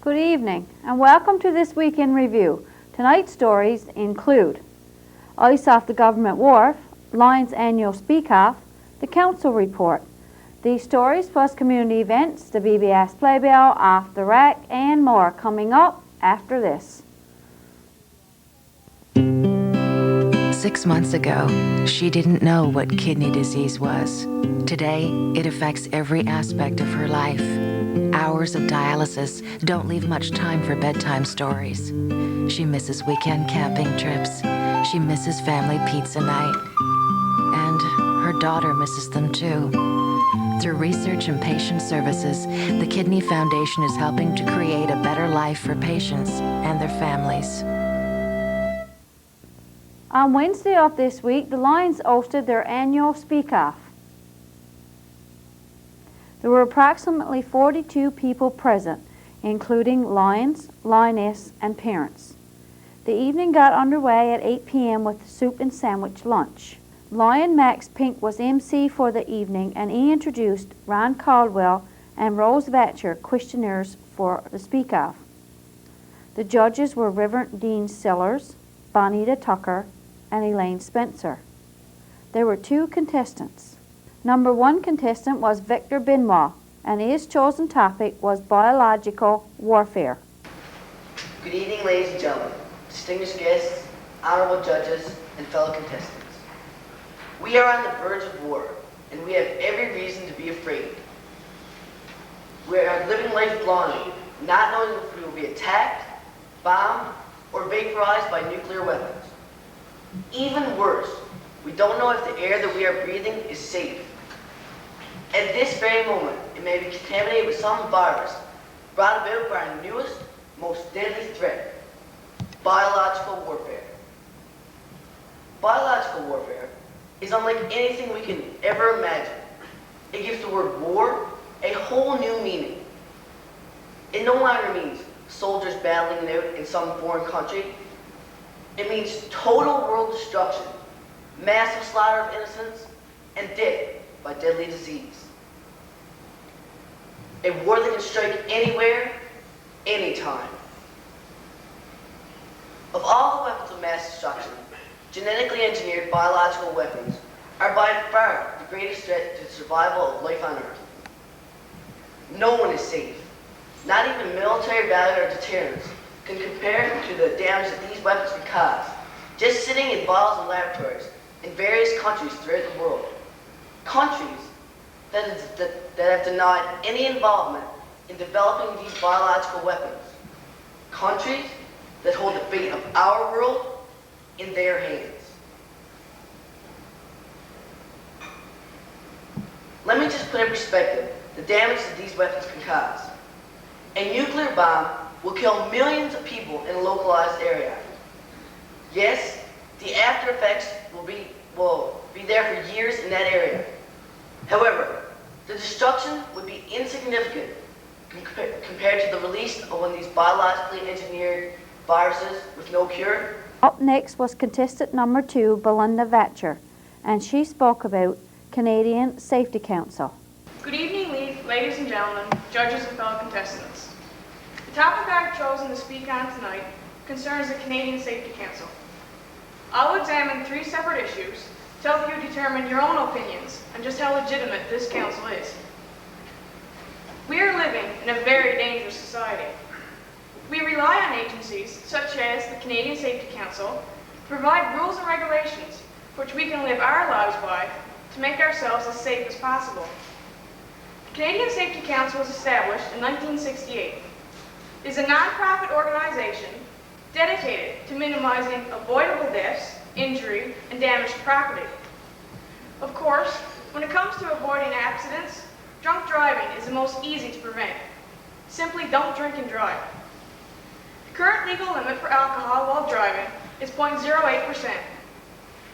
Good evening and welcome to this week in review. Tonight's stories include Ice off the Government Wharf, Lions Annual Speak-Off, the Council Report. These stories plus community events, the BBS Playbill, Off the Rack and more coming up after this. 6 months ago, she didn't know what kidney disease was. Today, it affects every aspect of her life. Hours of dialysis don't leave much time for bedtime stories. She misses weekend camping trips. She misses family pizza night. And her daughter misses them too. Through research and patient services, the Kidney Foundation is helping to create a better life for patients and their families. On Wednesday of this week, the Lions hosted their annual Speak-Off. There were approximately 42 people present, including Lions, Lioness, and parents. The evening got underway at 8 p.m. with the soup and sandwich lunch. Lion Max Pink was MC for the evening, and he introduced Ron Caldwell and Rose Vatcher, questionnaires for the Speak-Off. The judges were Reverend Dean Sellers, Bonita Tucker, and Elaine Spencer. There were 2 contestants. Number 1 contestant was Victor Benoit, and his chosen topic was biological warfare. Good evening, ladies and gentlemen, distinguished guests, honorable judges, and fellow contestants. We are on the verge of war, and we have every reason to be afraid. We are living life blindly, not knowing if we will be attacked, bombed, or vaporized by nuclear weapons. Even worse, we don't know if the air that we are breathing is safe. At this very moment, it may be contaminated with some virus brought about by our newest, most deadly threat, biological warfare. Biological warfare is unlike anything we can ever imagine. It gives the word war a whole new meaning. It no longer means soldiers battling it out in some foreign country. It means total world destruction, massive slaughter of innocents, and death by deadly disease. A war that can strike anywhere, anytime. Of all the weapons of mass destruction, genetically engineered biological weapons are by far the greatest threat to the survival of life on Earth. No one is safe. Not even military value or deterrence can compare to the damage that these weapons can cause, just sitting in vials and laboratories in various countries throughout the world. Countries that have denied any involvement in developing these biological weapons. Countries that hold the fate of our world in their hands. Let me just put in perspective the damage that these weapons can cause. A nuclear bomb will kill millions of people in a localized area. Yes, the after effects will be there for years in that area. However, the destruction would be insignificant compared to the release of one of these biologically engineered viruses with no cure. Up next was contestant number 2, Belinda Vatcher, and she spoke about Canadian Safety Council. Good evening, ladies and gentlemen, judges and fellow contestants. The topic I have chosen to speak on tonight concerns the Canadian Safety Council. I'll examine 3 separate issues to help you determine your own opinions on just how legitimate this council is. We are living in a very dangerous society. We rely on agencies such as the Canadian Safety Council to provide rules and regulations which we can live our lives by to make ourselves as safe as possible. The Canadian Safety Council was established in 1968. It is a non-profit organization dedicated to minimizing avoidable deaths, injury, and damage to property. Of course, when it comes to avoiding accidents, drunk driving is the most easy to prevent. Simply don't drink and drive. The current legal limit for alcohol while driving is 0.08%.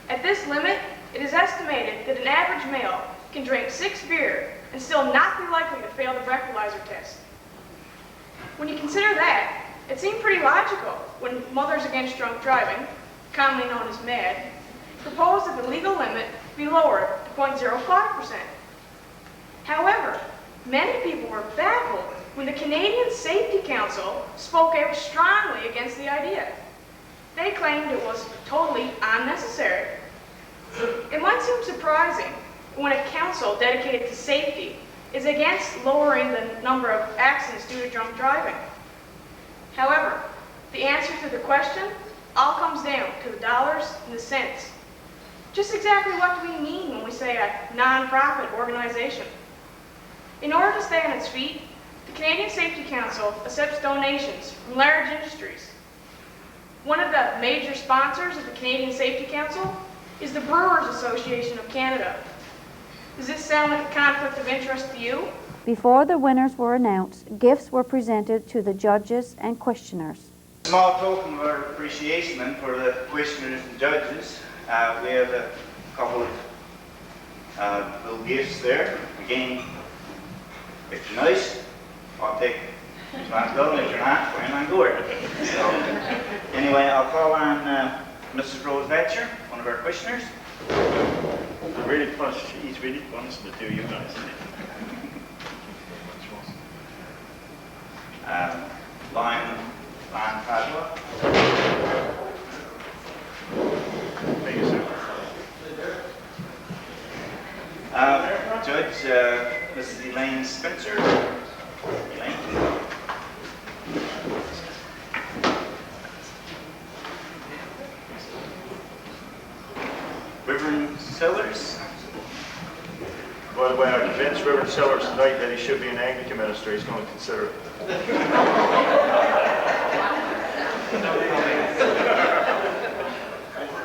At this limit, it is estimated that an average male can drink 6 beer and still not be likely to fail the breathalyzer test. When you consider that, it seemed pretty logical when Mothers Against Drunk Driving, commonly known as MAD, proposed that the legal limit be lowered to 0.05%. However, Many people were baffled when the Canadian Safety Council spoke out strongly against the idea. They claimed it was totally unnecessary. It might seem surprising when a council dedicated to safety is against lowering the number of accidents due to drunk driving. However, the answer to the question all comes down to the dollars and the cents. Just exactly what do we mean when we say a non-profit organization? In order to stay on its feet, the Canadian Safety Council accepts donations from large industries. One of the major sponsors of the Canadian Safety Council is the Brewers Association of Canada. Does this sound like a conflict of interest to you? Before the winners were announced, gifts were presented to the judges and questioners. Small token of our appreciation then for the questioners and judges. We have a couple of little gifts there. Again, if you're nice, I'll take responsibility. If you're not, fine, I'll go it. So, anyway, I'll call on Mrs. Rose Vetcher, one of our questioners. He's really punished the two of you guys. Lion Padua. Thank you, sir. Judge, Mrs. Elaine Spencer. Elaine. Reverend Sellers. By the way, I convinced Reverend Sellers tonight that he should be an Anglican minister. He's going to consider it.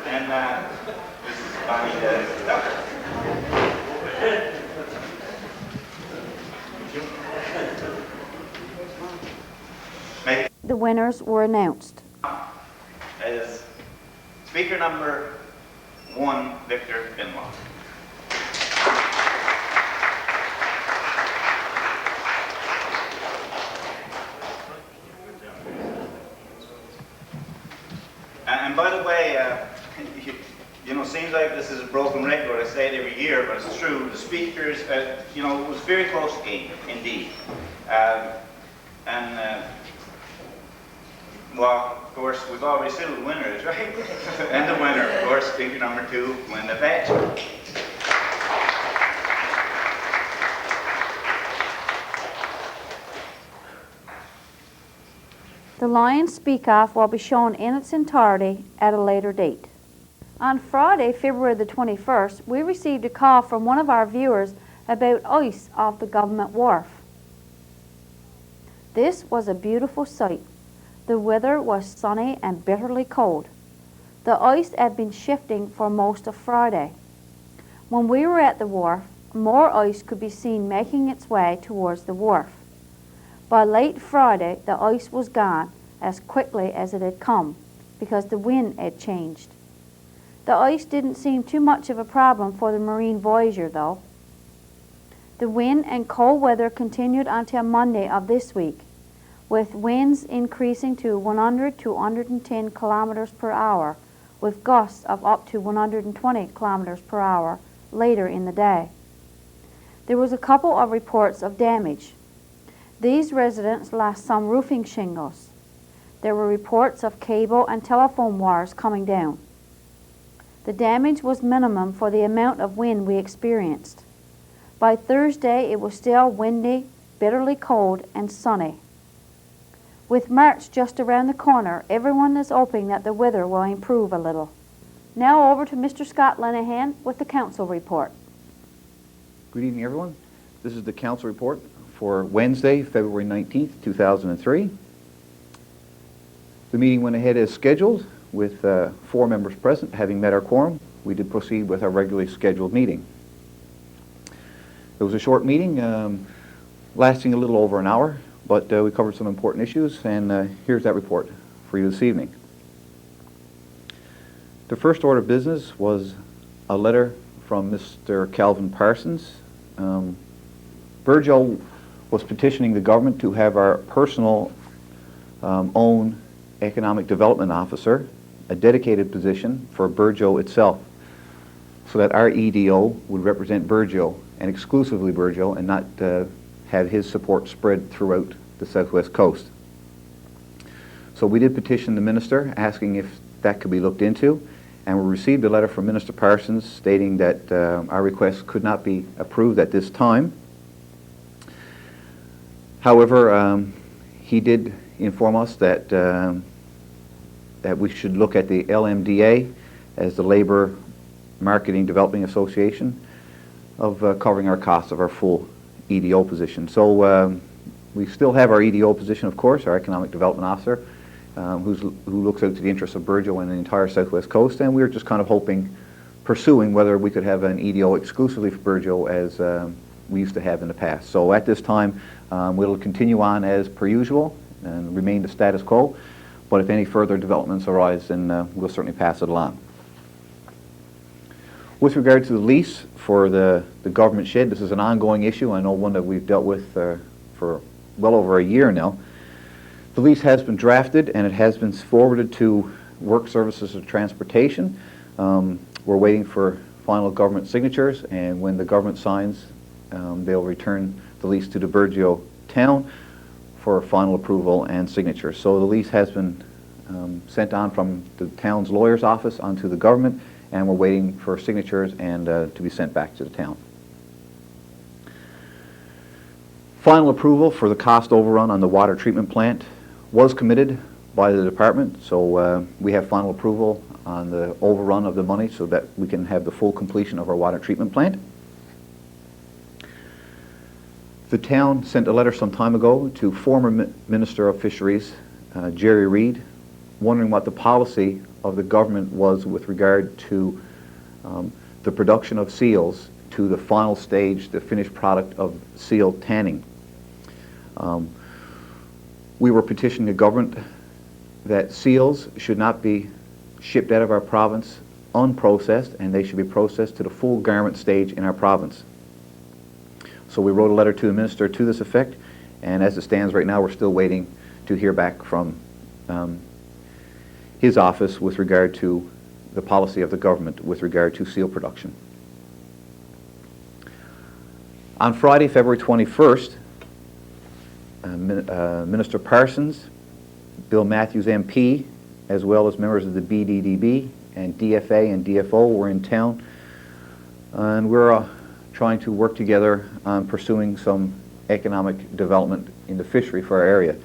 And this is Bonnie Ducker. The winners were announced. As speaker number 1, Victor Binlaw. And by the way, you know, seems like this is a broken record. I say it every year, but it's true. The speakers, you know, it was a very close game indeed. Well, of course, we've already settled the winners, right? And the winner, of course, speaker number 2, Linda Thatcher. The Lions Speak Off will be shown in its entirety at a later date. On Friday, February the 21st, we received a call from one of our viewers about ice off the government wharf. This was a beautiful sight. The weather was sunny and bitterly cold. The ice had been shifting for most of Friday. When we were at the wharf, more ice could be seen making its way towards the wharf. By late Friday, the ice was gone as quickly as it had come because the wind had changed. The ice didn't seem too much of a problem for the marine voyager, though. The wind and cold weather continued until Monday of this week, with winds increasing to 100 to 110 kilometers per hour, with gusts of up to 120 kilometers per hour later in the day. There was a couple of reports of damage. These residents lost some roofing shingles. There were reports of cable and telephone wires coming down. The damage was minimum for the amount of wind we experienced. By Thursday, it was still windy, bitterly cold, and sunny. With March just around the corner, everyone is hoping that the weather will improve a little. Now over to Mr. Scott Lenehan with the Council report. Good evening, everyone. This is the Council report for Wednesday, February 19th, 2003. The meeting went ahead as scheduled with 4 members present. Having met our quorum, we did proceed with our regularly scheduled meeting. It was a short meeting, lasting a little over an hour, but we covered some important issues, and here's that report for you this evening. The first order of business was a letter from Mr. Calvin Parsons. Burgeo was petitioning the government to have our personal own economic development officer, a dedicated position for Burgeo itself, so that our EDO would represent Burgeo, and exclusively Burgeo, and not have his support spread throughout the southwest coast. So we did petition the minister asking if that could be looked into, and we received a letter from Minister Parsons stating that our request could not be approved at this time. However, he did inform us that that we should look at the LMDA as the Labor Marketing Developing Association of covering our costs of our full EDO position. So we still have our EDO position, of course, our Economic Development Officer, who looks out to the interests of Burgeo and the entire southwest coast, and we were just kind of pursuing whether we could have an EDO exclusively for Burgeo as we used to have in the past. So at this time, we'll continue on as per usual and remain the status quo, but if any further developments arise, then we'll certainly pass it along. With regard to the lease for the government shed, this is an ongoing issue. I know one that we've dealt with for well over a year now. The lease has been drafted and it has been forwarded to Work Services and Transportation. We're waiting for final government signatures, and when the government signs, they'll return the lease to the Burgeo town for final approval and signature. So the lease has been sent on from the town's lawyer's office onto the government, and we're waiting for signatures and to be sent back to the town. Final approval for the cost overrun on the water treatment plant was committed by the department, so we have final approval on the overrun of the money so that we can have the full completion of our water treatment plant. The town sent a letter some time ago to former Minister of Fisheries, Jerry Reid, wondering what the policy of the government was with regard to the production of seals to the final stage, the finished product of seal tanning. We were petitioning the government that seals should not be shipped out of our province unprocessed, and they should be processed to the full garment stage in our province. So we wrote a letter to the minister to this effect, and as it stands right now, we're still waiting to hear back from his office with regard to the policy of the government with regard to seal production. On Friday, February 21st, Minister Parsons, Bill Matthews MP, as well as members of the BDDB and DFA and DFO were in town, and we're trying to work together on pursuing some economic development in the fishery for our area.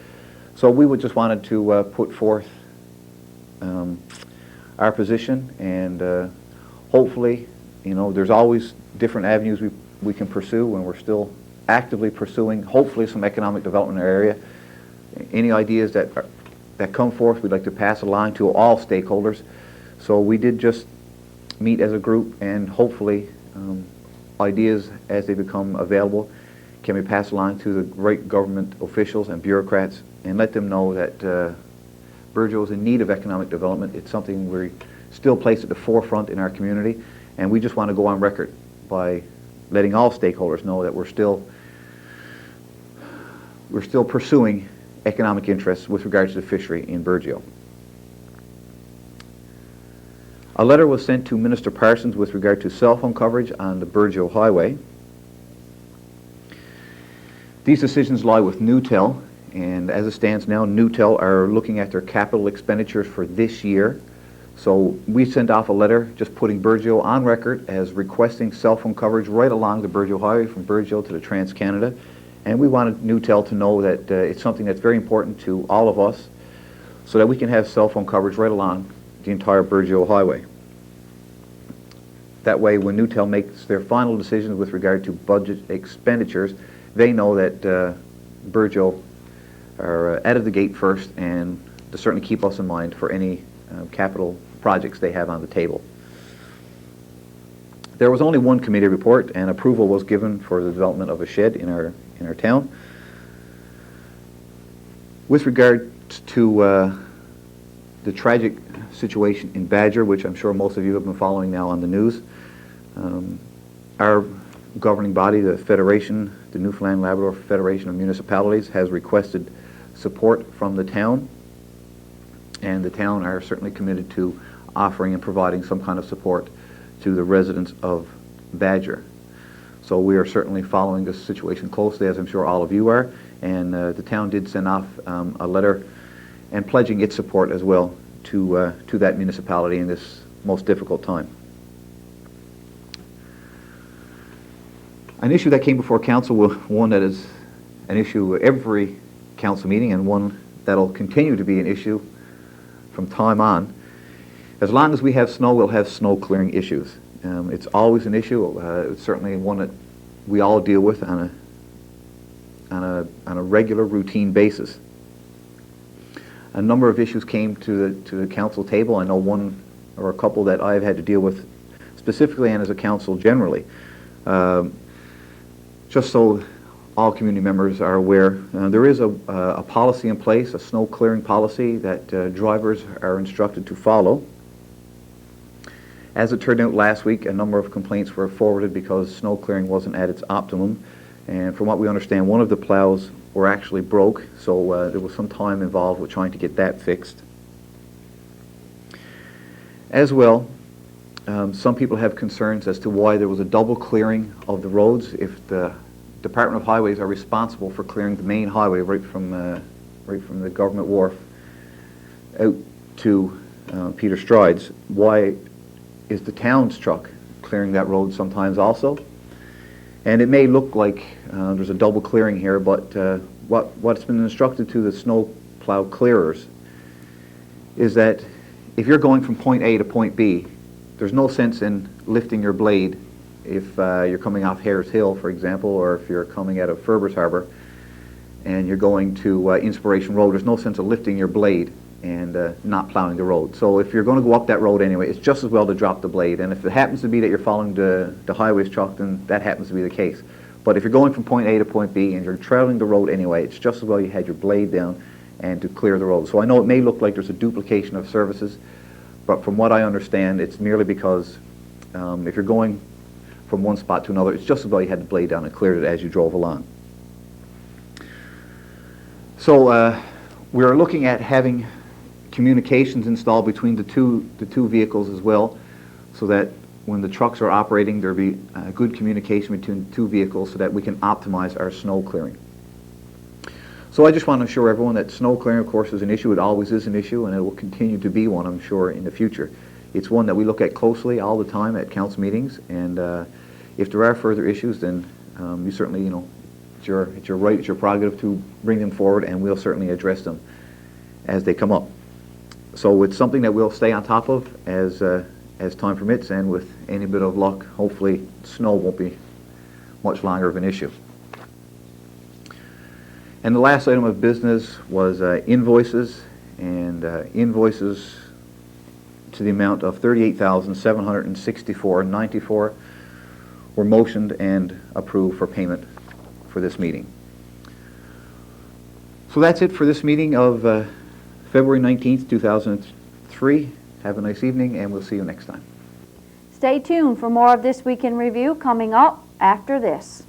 So we would just wanted to put forth our position, and hopefully, you know, there's always different avenues we can pursue, and we're still actively pursuing hopefully some economic development in our area. Any ideas that come forth, we'd like to pass along to all stakeholders. So we did just meet as a group, and hopefully ideas as they become available can be passed along to the right government officials and bureaucrats, and let them know that Burgeo is in need of economic development. It's something we still place at the forefront in our community, and we just want to go on record by letting all stakeholders know that we're still pursuing economic interests with regards to the fishery in Burgeo. A letter was sent to Minister Parsons with regard to cell phone coverage on the Burgeo Highway. These decisions lie with Newtel, and as it stands now, Newtel are looking at their capital expenditures for this year. So we sent off a letter just putting Burgeo on record as requesting cell phone coverage right along the Burgeo Highway from Burgeo to the Trans-Canada. And we wanted Newtel to know that it's something that's very important to all of us so that we can have cell phone coverage right along the entire Burgeo Highway. That way, when Newtel makes their final decisions with regard to budget expenditures, they know that Burgeo are out of the gate first, and to certainly keep us in mind for any capital projects they have on the table. There was only one committee report, and approval was given for the development of a shed in our town. With regard to the tragic situation in Badger, which I'm sure most of you have been following now on the news, our governing body, the Federation, the Newfoundland Labrador Federation of Municipalities, has requested support from the town, and the town are certainly committed to offering and providing some kind of support to the residents of Badger. So we are certainly following this situation closely, as I'm sure all of you are, and the town did send off a letter and pledging its support as well to that municipality in this most difficult time. An issue that came before council, one that is an issue at every council meeting and one that'll continue to be an issue from time on. As long as we have snow, we'll have snow clearing issues. It's always an issue. It's certainly one that we all deal with on a regular routine basis. A number of issues came to the council table. I know one or a couple that I've had to deal with specifically and as a council generally. Just so all community members are aware, there is a policy in place, a snow clearing policy that drivers are instructed to follow. As it turned out last week, a number of complaints were forwarded because snow clearing wasn't at its optimum. And from what we understand, one of the plows were actually broke, so there was some time involved with trying to get that fixed. As well, some people have concerns as to why there was a double clearing of the roads if the Department of Highways are responsible for clearing the main highway right from the government wharf out to Peter Strides. Why is the town's truck clearing that road sometimes also? And it may look like there's a double clearing here, but what's been instructed to the snow plow clearers is that if you're going from point A to point B, there's no sense in lifting your blade if you're coming off Hares Hill, for example, or if you're coming out of Ferbers Harbor and you're going to Inspiration Road. There's no sense of lifting your blade and not plowing the road. So if you're going to go up that road anyway, it's just as well to drop the blade. And if it happens to be that you're following the highways truck, then that happens to be the case. But if you're going from point A to point B and you're traveling the road anyway, it's just as well you had your blade down and to clear the road. So I know it may look like there's a duplication of services, but from what I understand, it's merely because if you're going from one spot to another, it's just as well you had the blade down and cleared it as you drove along. So we're looking at having communications installed between the two vehicles as well, so that when the trucks are operating, there'll be good communication between the two vehicles so that we can optimize our snow clearing. So I just want to assure everyone that snow clearing, of course, is an issue. It always is an issue, and it will continue to be one, I'm sure, in the future. It's one that we look at closely all the time at council meetings, and if there are further issues, then you certainly, it's your right, it's your prerogative to bring them forward, and we'll certainly address them as they come up. So it's something that we'll stay on top of as time permits, and with any bit of luck, hopefully snow won't be much longer of an issue. And the last item of business was invoices, and invoices to the amount of $38,764.94 were motioned and approved for payment for this meeting. So that's it for this meeting of February 19th, 2003. Have a nice evening, and we'll see you next time. Stay tuned for more of This Week in Review coming up after this.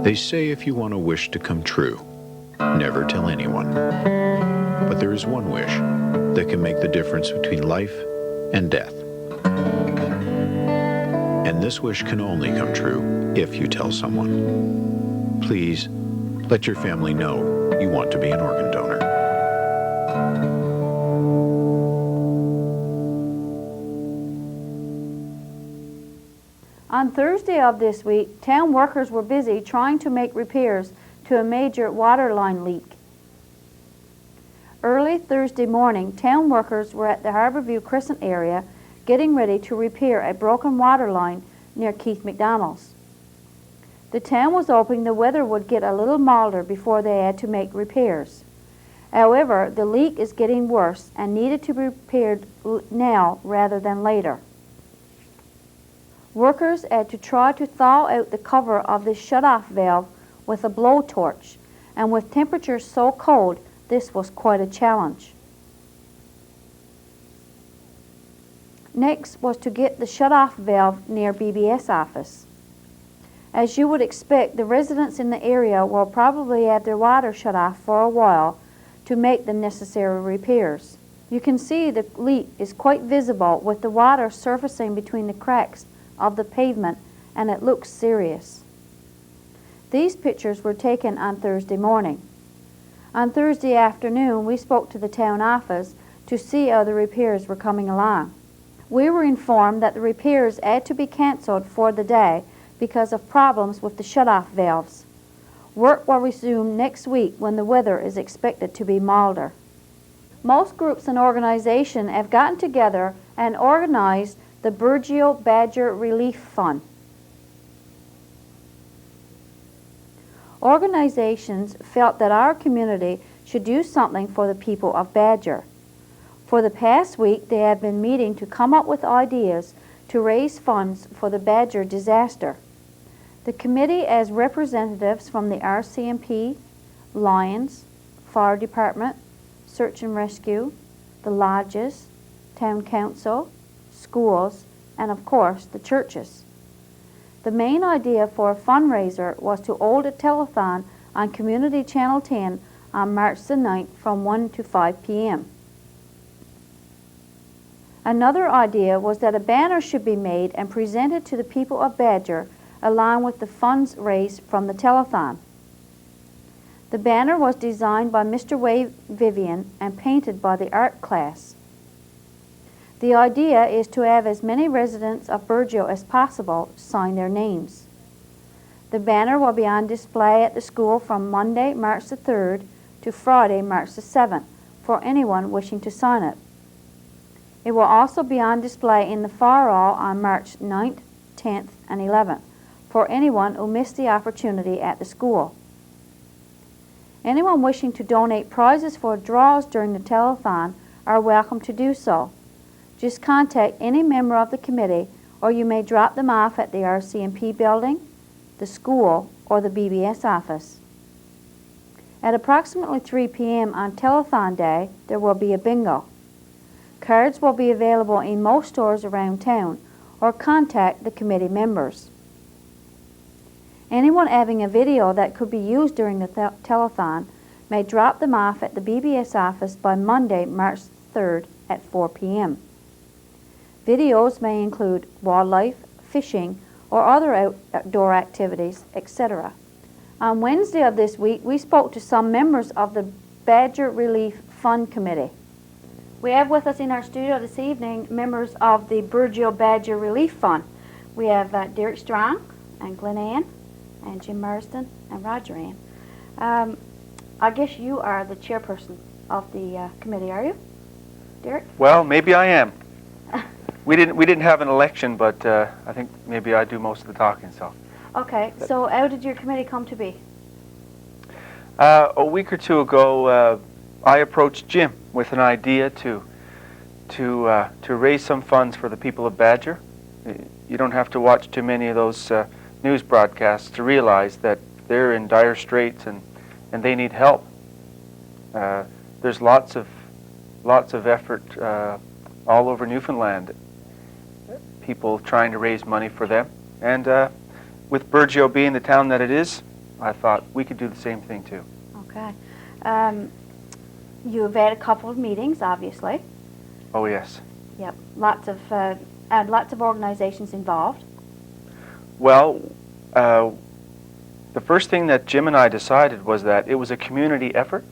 They say if you want a wish to come true, never tell anyone. But there is one wish that can make the difference between life and death. And this wish can only come true if you tell someone. Please, let your family know you want to be an organ donor. On Thursday of this week, town workers were busy trying to make repairs to a major water line leak. Early Thursday morning, town workers were at the Harborview Crescent area getting ready to repair a broken water line near Keith McDonald's. The town was hoping the weather would get a little milder before they had to make repairs. However, the leak is getting worse and needed to be repaired now rather than later. Workers had to try to thaw out the cover of the shut-off valve with a blowtorch, and with temperatures so cold, this was quite a challenge. Next was to get the shut-off valve near BBS office. As you would expect, the residents in the area will probably have their water shut off for a while to make the necessary repairs. You can see the leak is quite visible with the water surfacing between the cracks of the pavement, and it looks serious. These pictures were taken on Thursday morning. On Thursday afternoon, we spoke to the town office to see how the repairs were coming along. We were informed that the repairs had to be cancelled for the day because of problems with the shut-off valves. Work will resume next week when the weather is expected to be milder. Most groups and organizations have gotten together and organized the Burgeo Badger Relief Fund. Organizations felt that our community should do something for the people of Badger. For the past week, they have been meeting to come up with ideas to raise funds for the Badger disaster. The committee has representatives from the RCMP, Lions, Fire Department, Search and Rescue, the lodges, Town Council, schools, and of course the churches. The main idea for a fundraiser was to hold a telethon on Community Channel 10 on March the 9th from 1 to 5 p.m. Another idea was that a banner should be made and presented to the people of Badger along with the funds raised from the telethon. The banner was designed by Mr. Wade Vivian and painted by the art class. The idea is to have as many residents of Burgeo as possible sign their names. The banner will be on display at the school from Monday, March the 3rd to Friday, March the 7th for anyone wishing to sign it. It will also be on display in the fire hall on March 9th, 10th, and 11th for anyone who missed the opportunity at the school. Anyone wishing to donate prizes for draws during the telethon are welcome to do so. Just contact any member of the committee, or you may drop them off at the RCMP building, the school, or the BBS office. At approximately 3 p.m. on Telethon Day, there will be a bingo. Cards will be available in most stores around town, or contact the committee members. Anyone having a video that could be used during the telethon may drop them off at the BBS office by Monday, March 3rd at 4 p.m. Videos may include wildlife, fishing, or other outdoor activities, etc. On Wednesday of this week, we spoke to some members of the Badger Relief Fund Committee. We have with us in our studio this evening members of the Burgeo Badger Relief Fund. We have Derek Strong and Glenn Ann and Jim Marsden and Roger Ann. I guess you are the chairperson of the committee, are you, Derek? Well, maybe I am. We didn't have an election, but I think maybe I do most of the talking. So. Okay. So how did your committee come to be? A week or two ago, I approached Jim with an idea to raise some funds for the people of Badger. You don't have to watch too many of those news broadcasts to realize that they're in dire straits and they need help. There's lots of effort all over Newfoundland. People trying to raise money for them, and with Burgeo being the town that it is, I thought we could do the same thing too. Okay. You've had a couple of meetings, obviously. Oh yes. Yep. Lots of organizations involved. Well, the first thing that Jim and I decided was that it was a community effort,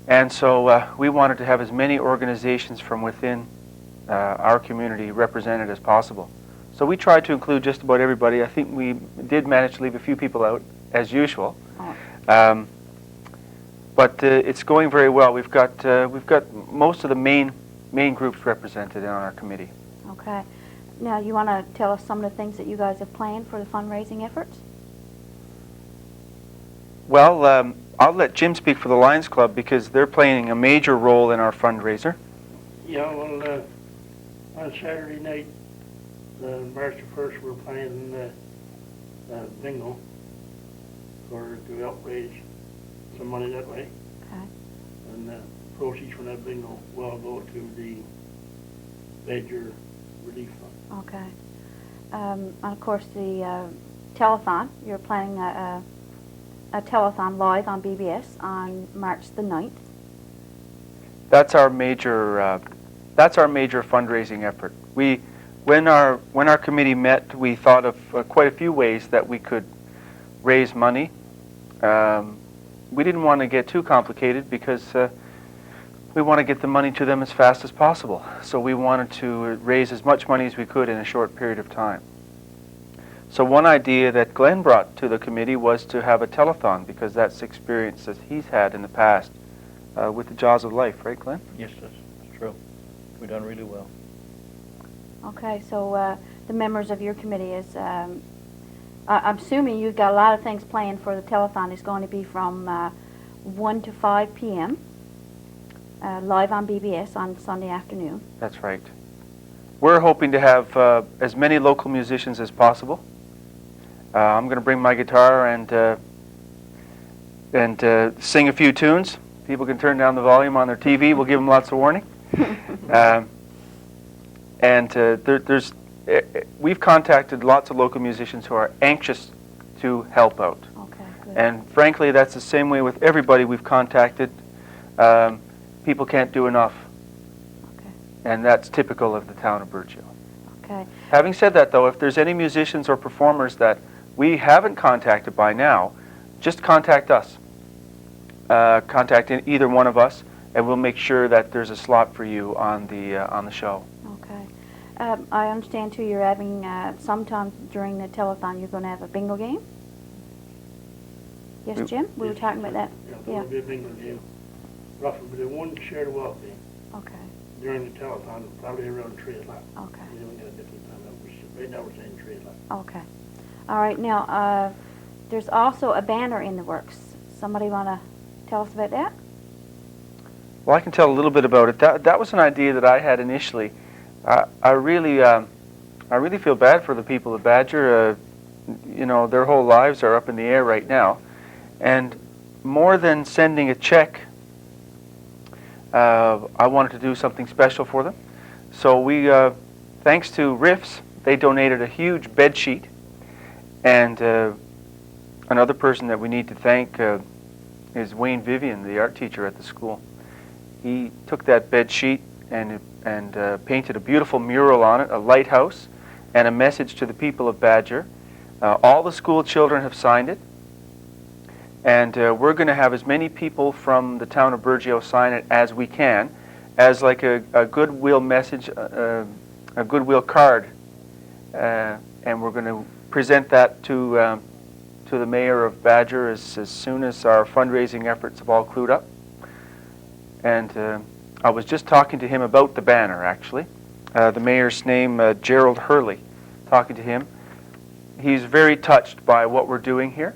and so we wanted to have as many organizations from within our community represented as possible. So we tried to include just about everybody. I think we did manage to leave a few people out, as usual. Oh. But it's going very well. We've got most of the main groups represented on our committee. Okay. Now, you want to tell us some of the things that you guys have planned for the fundraising efforts? Well, I'll let Jim speak for the Lions Club because they're playing a major role in our fundraiser. Yeah, well, on Saturday night, March the 1st, we're playing bingo to help raise some money that way. Okay. And proceeds from that bingo will go to the Badger Relief Fund. Okay. And of course, the telethon, you're planning a telethon live on BBS on March the 9th. That's our major fundraising effort. When our committee met, we thought of quite a few ways that we could raise money. We didn't want to get too complicated because we want to get the money to them as fast as possible. So we wanted to raise as much money as we could in a short period of time. So one idea that Glenn brought to the committee was to have a telethon, because that's experience that he's had in the past with the Jaws of Life, right, Glenn? Yes, that's true. We've done really well. Okay, so the members of your committee is, I'm assuming you've got a lot of things planned for the telethon. It's going to be from 1 to 5 p.m. Live on BBS on Sunday afternoon. That's right. We're hoping to have as many local musicians as possible. I'm going to bring my guitar and sing a few tunes. People can turn down the volume on their TV. We'll give them lots of warning. We've contacted lots of local musicians who are anxious to help out. Okay, good. And frankly, that's the same way with everybody we've contacted. People can't do enough. Okay. And that's typical of the town of Burgeo. Okay. Having said that, though, if there's any musicians or performers that we haven't contacted by now, just contact us. Contact either one of us, and we'll make sure that there's a slot for you on the show. Okay. I understand too. You're having sometime during the telethon. You're going to have a bingo game. Yes, Jim. We were talking about that. Yeah, there'll be a bingo game. Roughly, the one share the walk game Okay. during the telethon, probably around 3 o'clock. Okay. We haven't got a different time. Right now we're saying 3 o'clock. Okay. All right. Now, there's also a banner in the works. Somebody want to tell us about that? Well, I can tell a little bit about it. That was an idea that I had initially. I really feel bad for the people of Badger. You know, their whole lives are up in the air right now, and more than sending a check, I wanted to do something special for them. So we, thanks to Riffs, they donated a huge bed sheet, and another person that we need to thank is Wayne Vivian, the art teacher at the school. He took that bed sheet and painted a beautiful mural on it, a lighthouse, and a message to the people of Badger. All the school children have signed it, and we're going to have as many people from the town of Burgeo sign it as we can, as like a goodwill message, a goodwill card, and we're going to present that to the mayor of Badger as soon as our fundraising efforts have all clued up. And I was just talking to him about the banner, actually. The mayor's name, Gerald Hurley, talking to him. He's very touched by what we're doing here.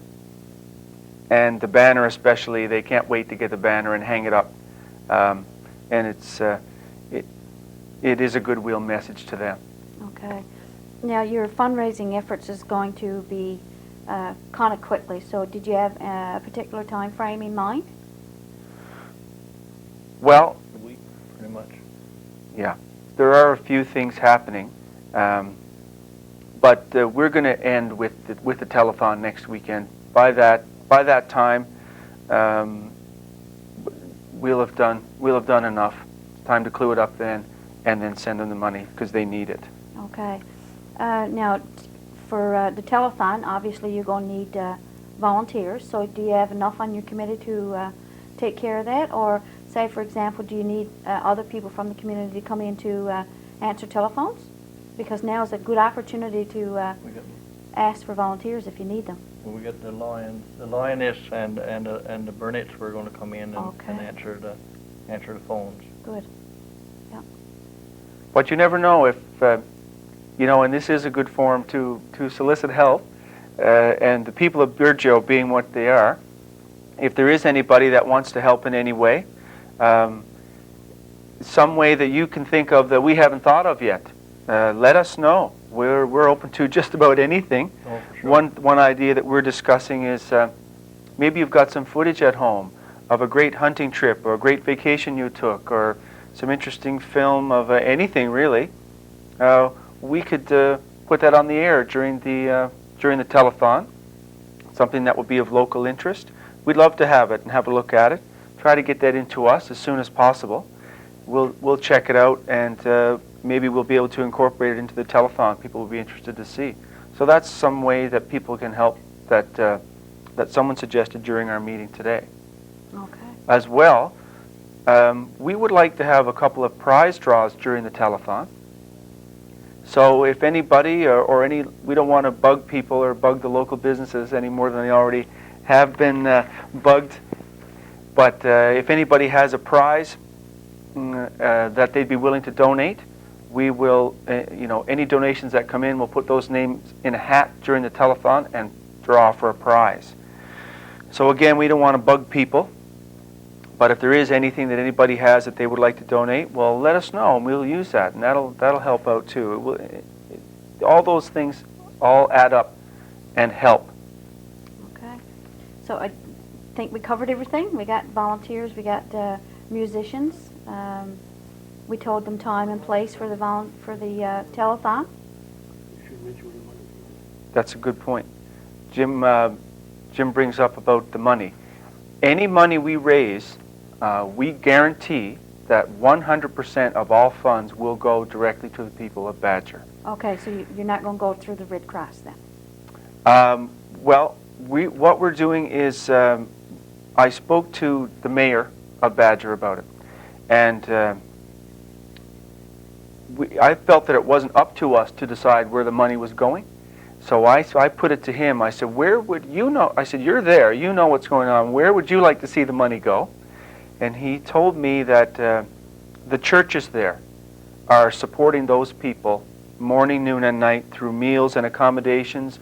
And the banner especially, they can't wait to get the banner and hang it up. And it is a goodwill message to them. Okay. Now, your fundraising efforts is going to be kind of quickly. So did you have a particular time frame in mind? Well, A week, pretty much. yeah, there are a few things happening, but we're going to end with the telethon next weekend. By that time, we'll have done enough. Time to clue it up then, and then send them the money because they need it. Okay. Now, for the telethon, obviously you're going to need volunteers. So do you have enough on your committee to take care of that? Or say, for example, do you need other people from the community to come in to answer telephones? Because now is a good opportunity to ask for volunteers if you need them. Well, we got the lioness, and the Burnett's were going to come in and, Okay. and answer the phones. Good. Yeah. But you never know if, you know, and this is a good forum to solicit help, and the people of Burgeo being what they are, if there is anybody that wants to help in any way, some way that you can think of that we haven't thought of yet, let us know. We're open to just about anything. Oh, for sure. One idea that we're discussing is maybe you've got some footage at home of a great hunting trip or a great vacation you took or some interesting film of anything really. We could put that on the air during the telethon, something that would be of local interest. We'd love to have it and have a look at it. Try to get that into us as soon as possible. we'll check it out, and maybe we'll be able to incorporate it into the telethon. People will be interested to see. So that's some way that people can help that that someone suggested during our meeting today. Okay. As well, we would like to have a couple of prize draws during the telethon. So if anybody or any, we don't want to bug people or bug the local businesses any more than they already have been bugged. But if anybody has a prize that they'd be willing to donate, we will, any donations that come in, we'll put those names in a hat during the telethon and draw for a prize. So again, we don't want to bug people. But if there is anything that anybody has that they would like to donate, well, let us know, and we'll use that, and that'll help out too. All those things all add up and help. Okay. So I think we covered everything. We got volunteers, we got musicians. We told them time and place for the telethon. That's a good point. Jim brings up about the money. Any money we raise, we guarantee that 100% of all funds will go directly to the people of Badger. Okay, so you're not going to go through the Red Cross then? Well, what we're doing is, I spoke to the mayor of Badger about it, and I felt that it wasn't up to us to decide where the money was going. So I put it to him. I said, where would you know? I said, you're there. You know what's going on. Where would you like to see the money go? And he told me that the churches there are supporting those people morning, noon, and night through meals and accommodations,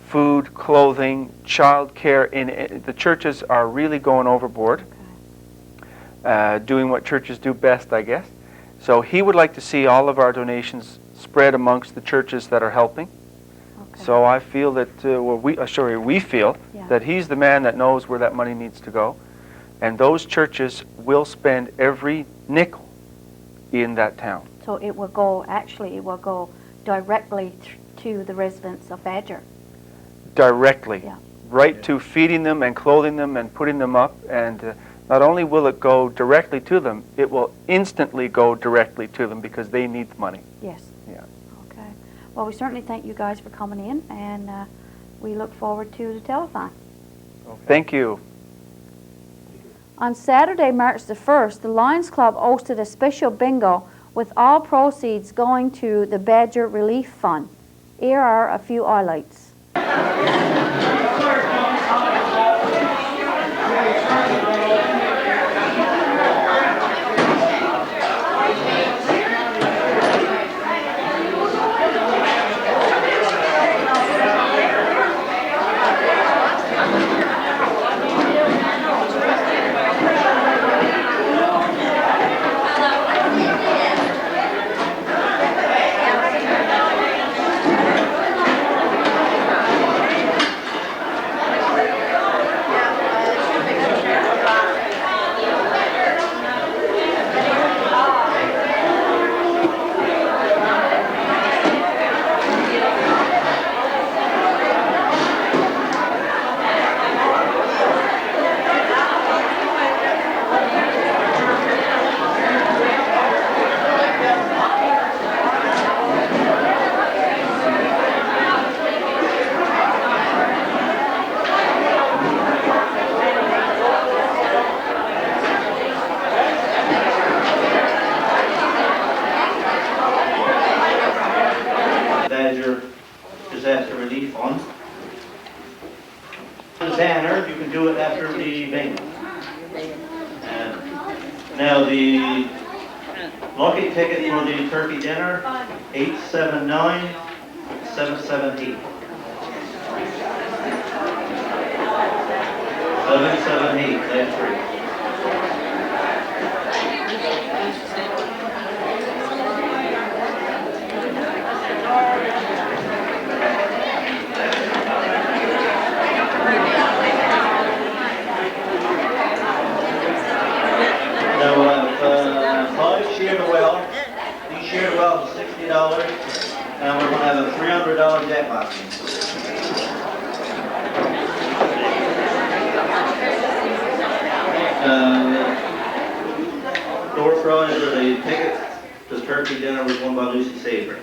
food, clothing, child care. The churches are really going overboard, doing what churches do best, I guess. So he would like to see all of our donations spread amongst the churches that are helping. So I feel that, we feel that he's the man that knows where that money needs to go. And those churches will spend every nickel in that town. So it will go directly to the residents of Badger? Directly. Yeah. Right to feeding them and clothing them and putting them up. And not only will it go directly to them, it will instantly go directly to them because they need the money. Yes. Yeah. Okay. Well, we certainly thank you guys for coming in, and we look forward to the telethon. Okay. Thank you. On Saturday, March the 1st, the Lions Club hosted a special bingo with all proceeds going to the Badger Relief Fund. Here are a few highlights. Badger Disaster Relief Fund. The banner, you can do it after the bingo. Now the lucky ticket for the turkey dinner, 879-778. 778, that's right. Now we'll have 5 share the well. Each share the well is $60, and we're going to have a $300 jackpot. ticket. This turkey dinner was won by Lucy Sabre.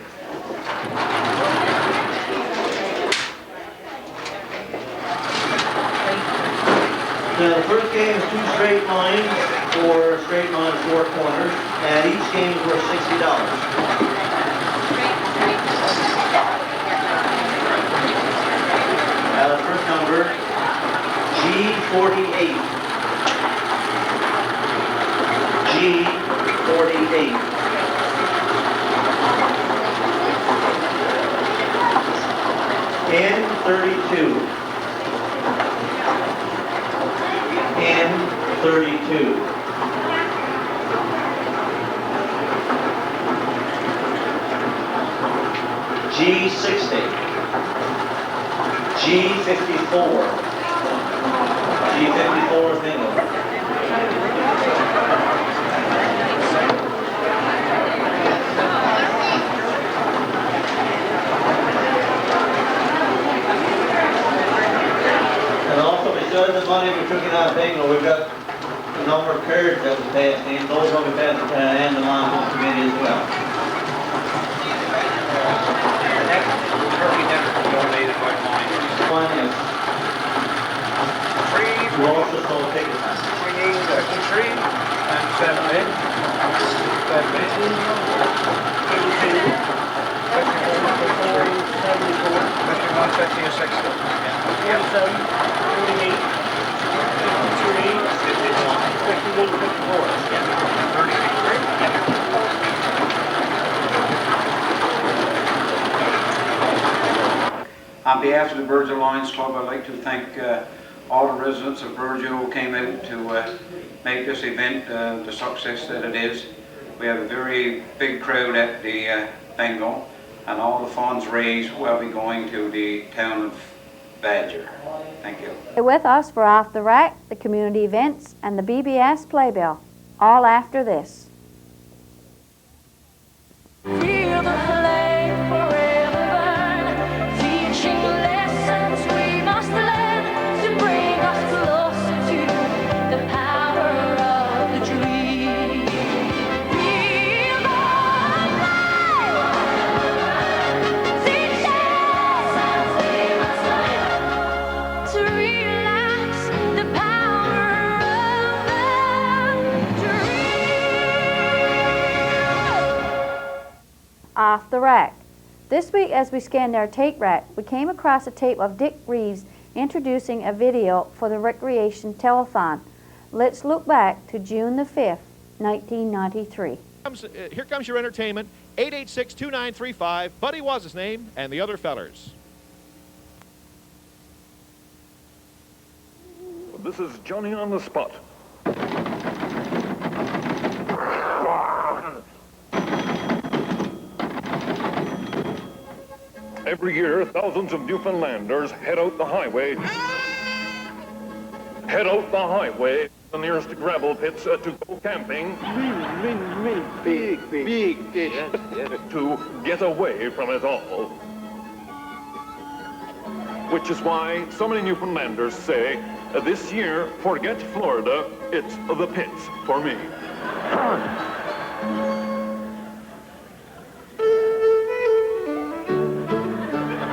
Now, the first game is 2 straight lines, 4 straight lines, 4 corners, and each game is worth $60. The first number, G48. G48. N32. N32. G60. G54. G54 single. And also, besides the money we took in our bingo, we've got a number of cards that was passed in. Those will be passed in the Lawn Committee as well. Turkey dinner donated by mine. One is who also sold tickets. We need a tree and 7 in. 7 in. 51, 50, and 60. Yeah. 47, 48, 53, 51, 54. Yeah. 33. On behalf of the Birds Alliance Club, I'd like to thank all the residents of Burgeo who came out to make this event the success that it is. We have a very big crowd at the bingo, and all the funds raised will be going to the town of Badger. Thank you. Stay with us for Off the Rack, the community events, and the BBS Playbill, all after this. Feel the flame forever burn, teaching lessons we must learn to bring us closer to the power of the dream. Feel the flame, teach lessons we must learn to relax the power of the dream. Off the Rack. This week, as we scanned our tape rack, we came across a tape of Dick Reeves introducing a video for the Recreation Telethon. Let's look back to June the 5th, 1993. Here comes your entertainment, 886-2935. Buddy was his name, and the other fellers. This is Johnny on the spot. Every year, thousands of Newfoundlanders head out the highway. The nearest gravel pits to go camping. Big fish. To get away from it all. Which is why so many Newfoundlanders say, this year, forget Florida, it's the pits for me.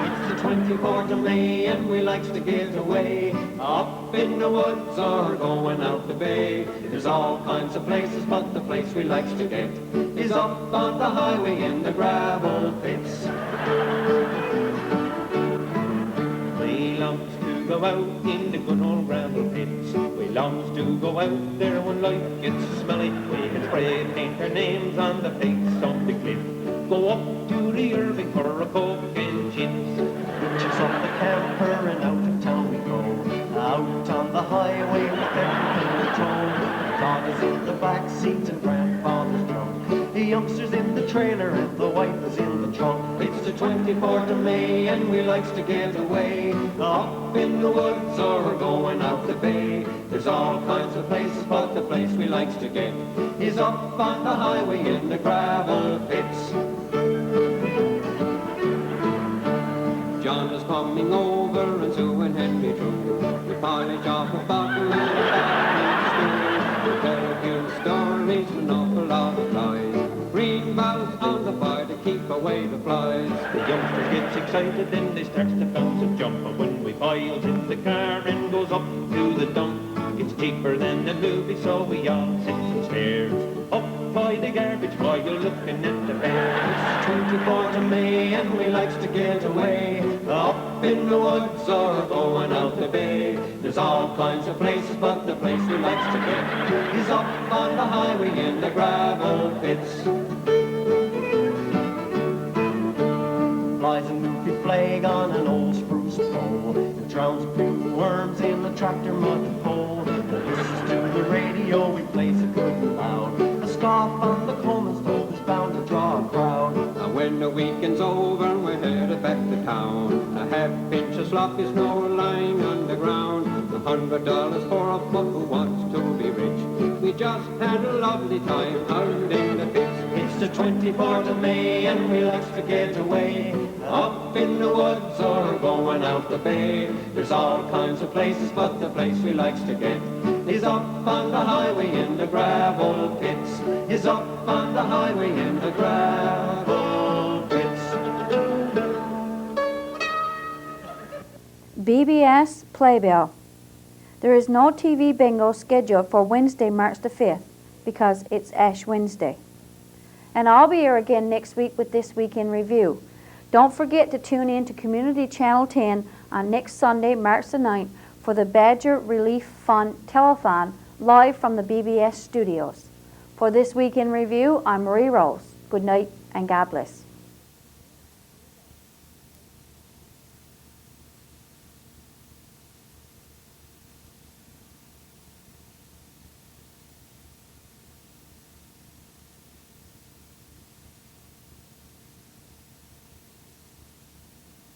It's the 24th of May and we likes to get away, up in the woods or going out the bay. There's all kinds of places, but the place we likes to get is up on the highway in the gravel pits. We longs to go out in the good old gravel pits. We longs to go out there when life gets smelly. We can spray and paint our names on the face on the cliff. Go up to the Irving for a Coke and chips. Chips on the camper and out of town we go. Out on the highway with everything in tow. Father's in the back seat and grandfather's drunk. The youngsters in the trailer and the wife is in the trunk. It's the 24th of May and we likes to get away, up in the woods or going out the bay. There's all kinds of places, but the place we likes to get is up on the highway in the gravel pits. John is coming over and Sue and Henry too. We polish off a bottle and a bottle in the school. We tell a few stories with an awful lot of lies. away the flies. The youngster gets excited and they starts to bounce and jump. But when we piles in the car and goes up to the dump, it's cheaper than the movie, so we all sits and stares up by the garbage while you're looking at the bear. It's 24th of May and we likes to get away, up in the woods or going out the bay. There's all kinds of places, but the place we likes to get is up on the highway in the gravel pits. Flies a goofy flag on an old spruce pole. It drowns a few worms in the tractor mud hole. Listens to the radio, we plays it good and loud. A scoff on the Coleman stove is bound to draw a crowd. And when the weekend's over, we're headed back to town. A half inch of sloppy snow lying on the ground. $100 for a buck who wants to be rich. We just had a lovely time out in the pits. It's the 24th of May and we likes to get away, up in the woods or going out the bay. There's all kinds of places, but the place we likes to get is up on the highway in the gravel pits. Is up on the highway in the gravel pits. BBS Playbill. There is no TV bingo scheduled for Wednesday, March the 5th, because it's Ash Wednesday. And I'll be here again next week with This Week in Review. Don't forget to tune in to Community Channel 10 on next Sunday, March the 9th, for the Badger Relief Fund Telethon live from the BBS studios. For This Week in Review, I'm Marie Rose. Good night and God bless.